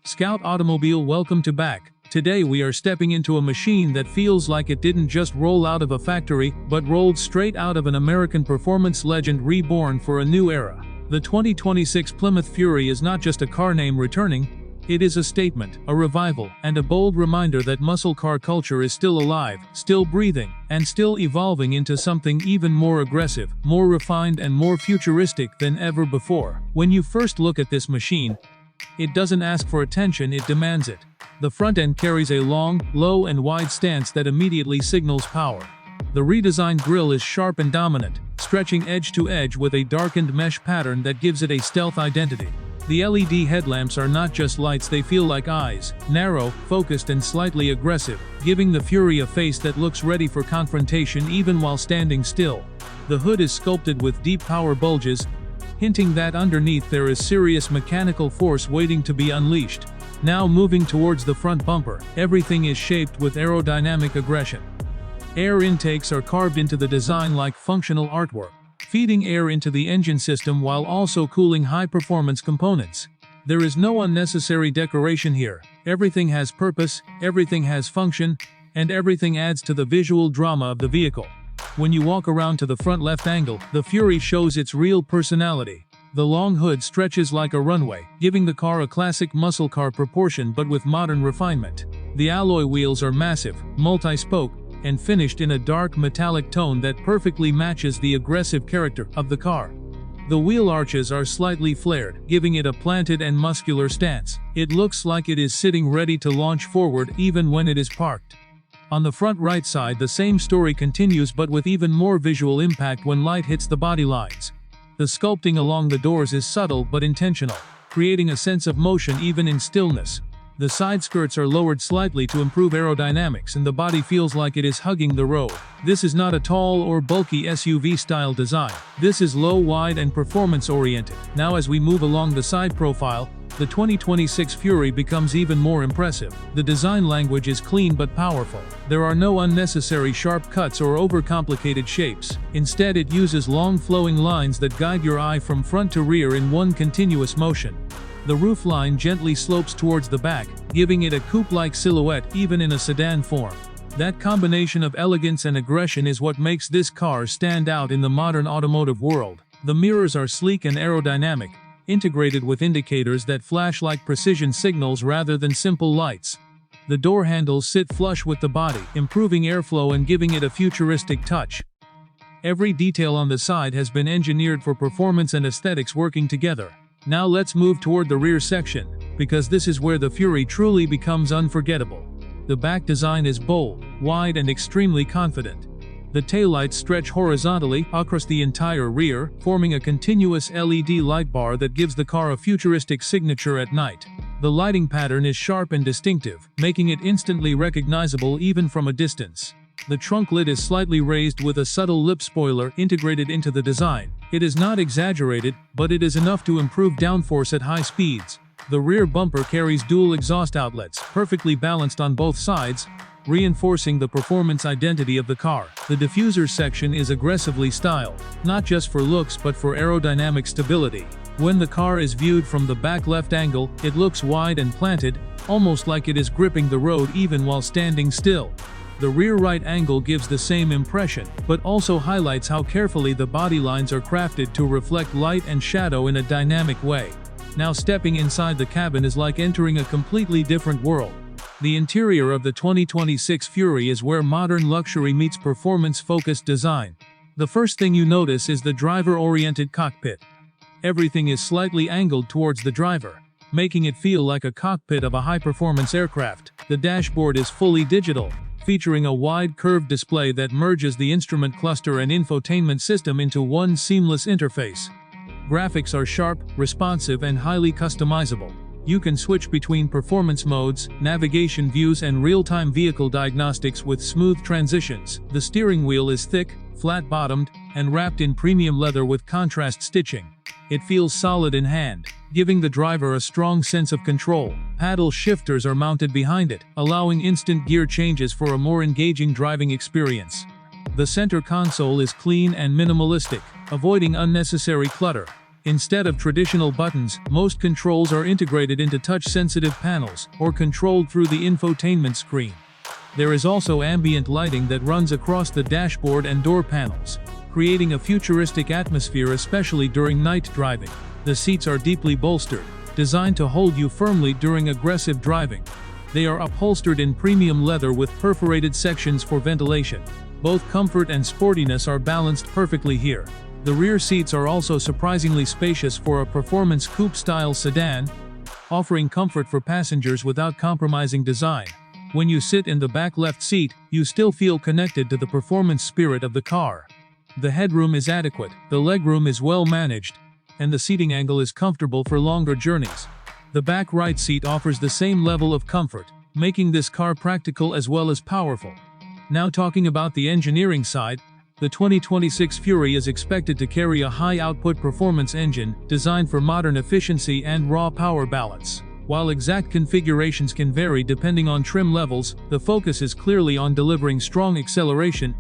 Scout Automobile, welcome to back. Today we are stepping into a machine that feels like it didn't just roll out of a factory, but rolled straight out of an American performance legend reborn for a new era. The 2026 Plymouth Fury is not just a car name returning, it is a statement, a revival, and a bold reminder that muscle car culture is still alive, still breathing, and still evolving into something even more aggressive, more refined, and more futuristic than ever before. When you first look at this machine, it doesn't ask for attention, it demands it. The front end carries a long, low, and wide stance that immediately signals power. The redesigned grille is sharp and dominant, stretching edge to edge with a darkened mesh pattern that gives it a stealth identity. The LED headlamps are not just lights, they feel like eyes, narrow, focused, and slightly aggressive, giving the Fury a face that looks ready for confrontation even while standing still. The hood is sculpted with deep power bulges, hinting that underneath there is serious mechanical force waiting to be unleashed. Now moving towards the front bumper, everything is shaped with aerodynamic aggression. Air intakes are carved into the design like functional artwork, feeding air into the engine system while also cooling high-performance components. There is no unnecessary decoration here. Everything has purpose, everything has function, and everything adds to the visual drama of the vehicle. When you walk around to the front left angle, the Fury shows its real personality. The long hood stretches like a runway, giving the car a classic muscle car proportion but with modern refinement. The alloy wheels are massive, multi-spoke, and finished in a dark metallic tone that perfectly matches the aggressive character of the car. The wheel arches are slightly flared, giving it a planted and muscular stance. It looks like it is sitting ready to launch forward even when it is parked. On the front right side, the same story continues but with even more visual impact when light hits the body lines. The sculpting along the doors is subtle but intentional, creating a sense of motion even in stillness. The side skirts are lowered slightly to improve aerodynamics and the body feels like it is hugging the road. This is not a tall or bulky SUV-style design. This is low, wide, and performance-oriented. Now as we move along the side profile, the 2026 Fury becomes even more impressive. The design language is clean but powerful. There are no unnecessary sharp cuts or overcomplicated shapes. Instead, it uses long flowing lines that guide your eye from front to rear in one continuous motion. The roofline gently slopes towards the back, giving it a coupe-like silhouette even in a sedan form. That combination of elegance and aggression is what makes this car stand out in the modern automotive world. The mirrors are sleek and aerodynamic, integrated with indicators that flash like precision signals rather than simple lights. The door handles sit flush with the body, improving airflow and giving it a futuristic touch. Every detail on the side has been engineered for performance and aesthetics working together. Now let's move toward the rear section, because this is where the Fury truly becomes unforgettable. The back design is bold, wide, and extremely confident. The taillights stretch horizontally across the entire rear, forming a continuous LED light bar that gives the car a futuristic signature at night. The lighting pattern is sharp and distinctive, making it instantly recognizable even from a distance. The trunk lid is slightly raised with a subtle lip spoiler integrated into the design. It is not exaggerated, but it is enough to improve downforce at high speeds. The rear bumper carries dual exhaust outlets, perfectly balanced on both sides, reinforcing the performance identity of the car. The diffuser section is aggressively styled, not just for looks but for aerodynamic stability. When the car is viewed from the back left angle, it looks wide and planted, almost like it is gripping the road even while standing still. The rear right angle gives the same impression, but also highlights how carefully the body lines are crafted to reflect light and shadow in a dynamic way. Now stepping inside the cabin is like entering a completely different world. The interior of the 2026 Fury is where modern luxury meets performance-focused design. The first thing you notice is the driver-oriented cockpit. Everything is slightly angled towards the driver, making it feel like a cockpit of a high-performance aircraft. The dashboard is fully digital, featuring a wide curved display that merges the instrument cluster and infotainment system into one seamless interface. Graphics are sharp, responsive, and highly customizable. You can switch between performance modes, navigation views, and real-time vehicle diagnostics with smooth transitions. The steering wheel is thick, flat-bottomed, and wrapped in premium leather with contrast stitching. It feels solid in hand, giving the driver a strong sense of control. Paddle shifters are mounted behind it, allowing instant gear changes for a more engaging driving experience. The center console is clean and minimalistic, avoiding unnecessary clutter. Instead of traditional buttons, most controls are integrated into touch-sensitive panels, or controlled through the infotainment screen. There is also ambient lighting that runs across the dashboard and door panels, creating a futuristic atmosphere especially during night driving. The seats are deeply bolstered, designed to hold you firmly during aggressive driving. They are upholstered in premium leather with perforated sections for ventilation. Both comfort and sportiness are balanced perfectly here. The rear seats are also surprisingly spacious for a performance coupe-style sedan, offering comfort for passengers without compromising design. When you sit in the back left seat, you still feel connected to the performance spirit of the car. The headroom is adequate, the legroom is well managed, and the seating angle is comfortable for longer journeys. The back right seat offers the same level of comfort, making this car practical as well as powerful. Now talking about the engineering side, the 2026 Fury is expected to carry a high-output performance engine designed for modern efficiency and raw power balance. While exact configurations can vary depending on trim levels, the focus is clearly on delivering strong acceleration,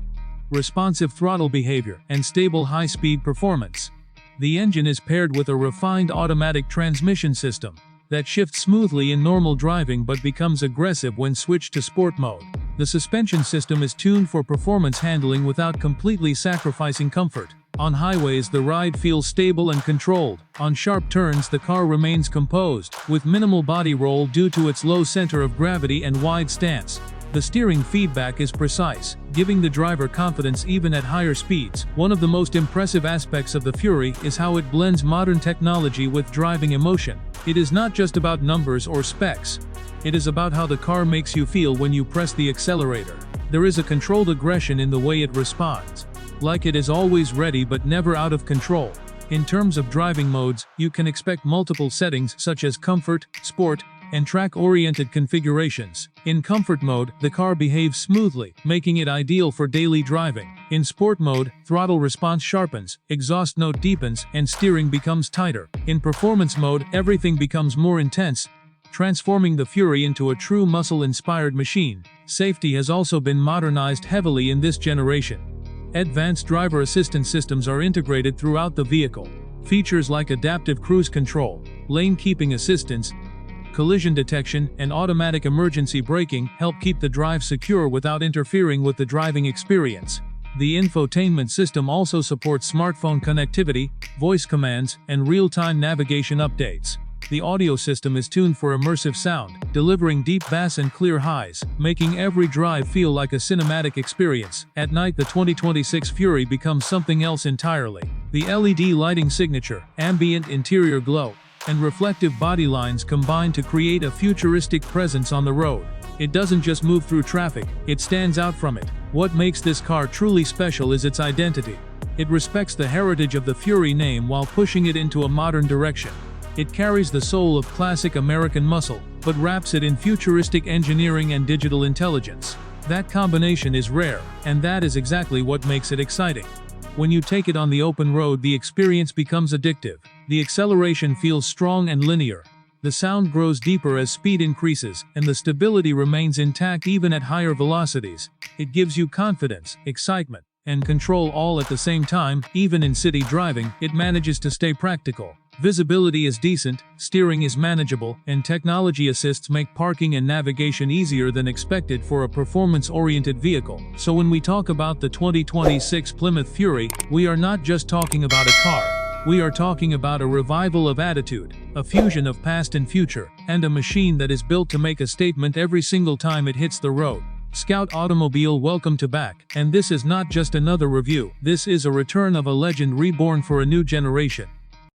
responsive throttle behavior, and stable high-speed performance. The engine is paired with a refined automatic transmission system that shifts smoothly in normal driving but becomes aggressive when switched to sport mode. The suspension system is tuned for performance handling without completely sacrificing comfort. On highways, the ride feels stable and controlled. On sharp turns, the car remains composed, with minimal body roll due to its low center of gravity and wide stance. The steering feedback is precise, giving the driver confidence even at higher speeds. One of the most impressive aspects of the Fury is how it blends modern technology with driving emotion. It is not just about numbers or specs. It is about how the car makes you feel when you press the accelerator. There is a controlled aggression in the way it responds, like it is always ready but never out of control. In terms of driving modes, you can expect multiple settings such as comfort, sport, and track-oriented configurations. In comfort mode, the car behaves smoothly, making it ideal for daily driving. In sport mode, throttle response sharpens, exhaust note deepens, and steering becomes tighter. In performance mode, everything becomes more intense, transforming the Fury into a true muscle-inspired machine. Safety has also been modernized heavily in this generation. Advanced driver assistance systems are integrated throughout the vehicle. Features like adaptive cruise control, lane keeping assistance, collision detection, and automatic emergency braking help keep the drive secure without interfering with the driving experience. The infotainment system also supports smartphone connectivity, voice commands, and real-time navigation updates. The audio system is tuned for immersive sound, delivering deep bass and clear highs, making every drive feel like a cinematic experience. At night, the 2026 Fury becomes something else entirely. The LED lighting signature, ambient interior glow, and reflective body lines combine to create a futuristic presence on the road. It doesn't just move through traffic, it stands out from it. What makes this car truly special is its identity. It respects the heritage of the Fury name while pushing it into a modern direction. It carries the soul of classic American muscle, but wraps it in futuristic engineering and digital intelligence. That combination is rare, and that is exactly what makes it exciting. When you take it on the open road, the experience becomes addictive. The acceleration feels strong and linear. The sound grows deeper as speed increases, and the stability remains intact even at higher velocities. It gives you confidence, excitement, and control all at the same time. Even in city driving, it manages to stay practical. Visibility is decent, steering is manageable, and technology assists make parking and navigation easier than expected for a performance-oriented vehicle. So when we talk about the 2026 Plymouth Fury, we are not just talking about a car. We are talking about a revival of attitude, a fusion of past and future, and a machine that is built to make a statement every single time it hits the road. Scout Automobile, welcome to back. And this is not just another review. This is a return of a legend reborn for a new generation.